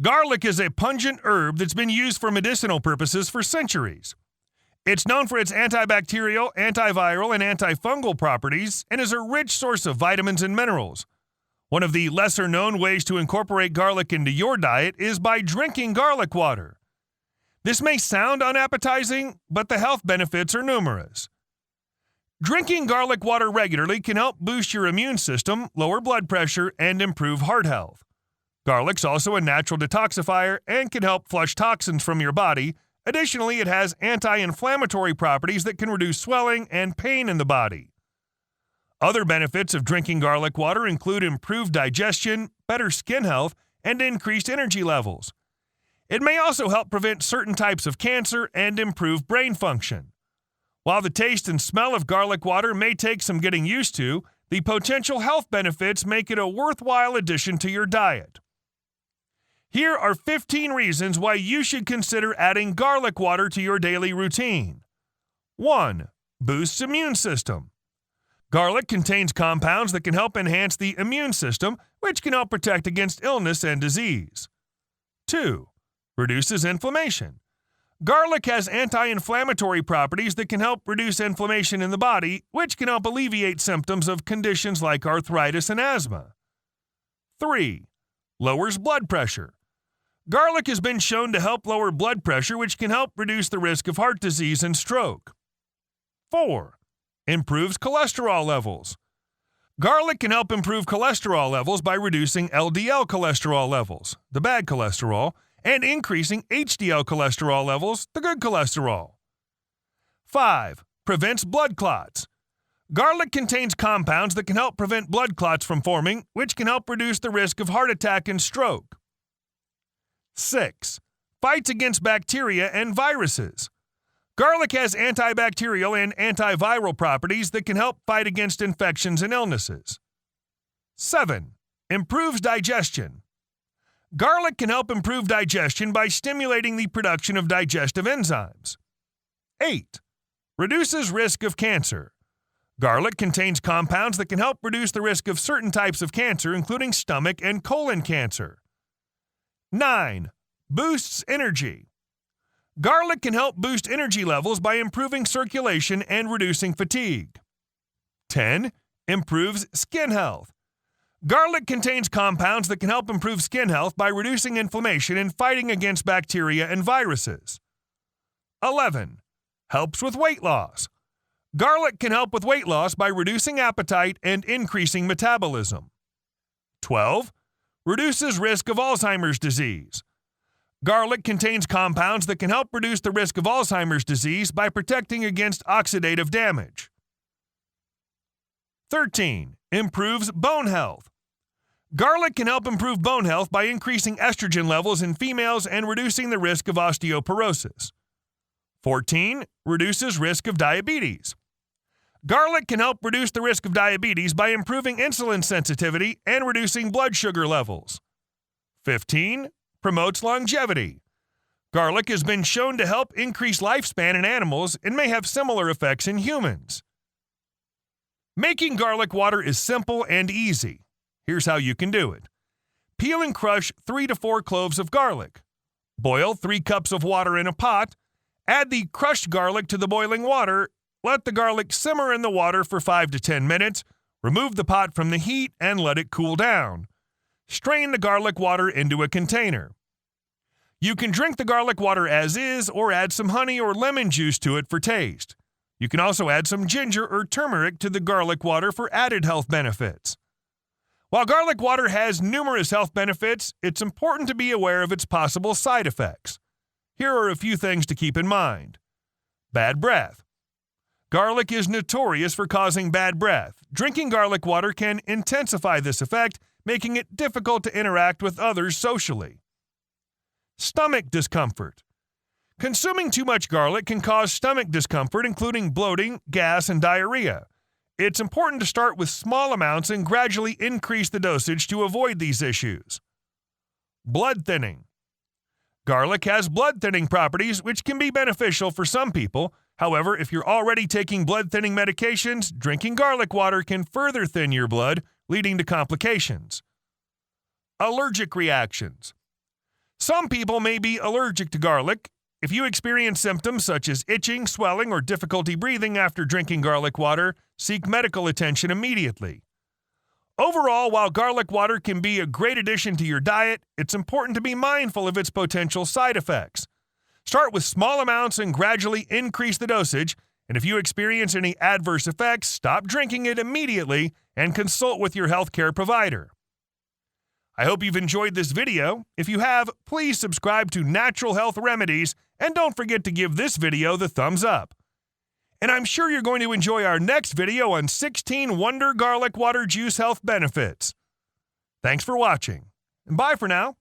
Garlic is a pungent herb that's been used for medicinal purposes for centuries. It's known for its antibacterial, antiviral, and antifungal properties and is a rich source of vitamins and minerals. One of the lesser-known ways to incorporate garlic into your diet is by drinking garlic water. This may sound unappetizing, but the health benefits are numerous. Drinking garlic water regularly can help boost your immune system, lower blood pressure, and improve heart health. Garlic's also a natural detoxifier and can help flush toxins from your body. Additionally, it has anti-inflammatory properties that can reduce swelling and pain in the body. Other benefits of drinking garlic water include improved digestion, better skin health, and increased energy levels. It may also help prevent certain types of cancer and improve brain function. While the taste and smell of garlic water may take some getting used to, the potential health benefits make it a worthwhile addition to your diet. Here are 15 reasons why you should consider adding garlic water to your daily routine. 1. Boosts immune system. Garlic contains compounds that can help enhance the immune system, which can help protect against illness and disease. 2. Reduces inflammation. Garlic has anti-inflammatory properties that can help reduce inflammation in the body, which can help alleviate symptoms of conditions like arthritis and asthma. 3. Lowers blood pressure. Garlic has been shown to help lower blood pressure, which can help reduce the risk of heart disease and stroke. 4. Improves cholesterol levels. Garlic can help improve cholesterol levels by reducing LDL cholesterol levels, the bad cholesterol, and increasing HDL cholesterol levels, the good cholesterol. 5. Prevents blood clots. Garlic contains compounds that can help prevent blood clots from forming, which can help reduce the risk of heart attack and stroke. 6. Fights against bacteria and viruses. Garlic has antibacterial and antiviral properties that can help fight against infections and illnesses. 7. Improves digestion. Garlic can help improve digestion by stimulating the production of digestive enzymes. 8. Reduces risk of cancer. Garlic contains compounds that can help reduce the risk of certain types of cancer, including stomach and colon cancer. 9. Boosts energy. Garlic can help boost energy levels by improving circulation and reducing fatigue. 10. Improves skin health. Garlic contains compounds that can help improve skin health by reducing inflammation and fighting against bacteria and viruses. 11. Helps with weight loss. Garlic can help with weight loss by reducing appetite and increasing metabolism. 12. Reduces risk of Alzheimer's disease. Garlic contains compounds that can help reduce the risk of Alzheimer's disease by protecting against oxidative damage. 13. Improves bone health. Garlic can help improve bone health by increasing estrogen levels in females and reducing the risk of osteoporosis. 14. Reduces risk of diabetes. Garlic can help reduce the risk of diabetes by improving insulin sensitivity and reducing blood sugar levels. 15. Promotes longevity. Garlic has been shown to help increase lifespan in animals and may have similar effects in humans. Making garlic water is simple and easy. Here's how you can do it. Peel and crush 3 to 4 cloves of garlic. Boil 3 cups of water in a pot. Add the crushed garlic to the boiling water. Let the garlic simmer in the water for 5 to 10 minutes. Remove the pot from the heat and let it cool down. Strain the garlic water into a container. You can drink the garlic water as is or add some honey or lemon juice to it for taste. You can also add some ginger or turmeric to the garlic water for added health benefits. While garlic water has numerous health benefits, it's important to be aware of its possible side effects. Here are a few things to keep in mind. Bad breath. Garlic is notorious for causing bad breath. Drinking garlic water can intensify this effect, making it difficult to interact with others socially. Stomach discomfort. Consuming too much garlic can cause stomach discomfort, including bloating, gas, and diarrhea. It's important to start with small amounts and gradually increase the dosage to avoid these issues. Blood thinning. Garlic has blood thinning properties, which can be beneficial for some people. However, if you're already taking blood thinning medications, drinking garlic water can further thin your blood, leading to complications. Allergic reactions. Some people may be allergic to garlic. If you experience symptoms such as itching, swelling, or difficulty breathing after drinking garlic water, seek medical attention immediately. Overall, while garlic water can be a great addition to your diet, it's important to be mindful of its potential side effects. Start with small amounts and gradually increase the dosage, and if you experience any adverse effects, stop drinking it immediately and consult with your healthcare provider. I hope you've enjoyed this video. If you have, please subscribe to Natural Health Remedies and don't forget to give this video the thumbs up. And I'm sure you're going to enjoy our next video on 16 Wonder Garlic Water Juice Health Benefits. Thanks for watching, and bye for now.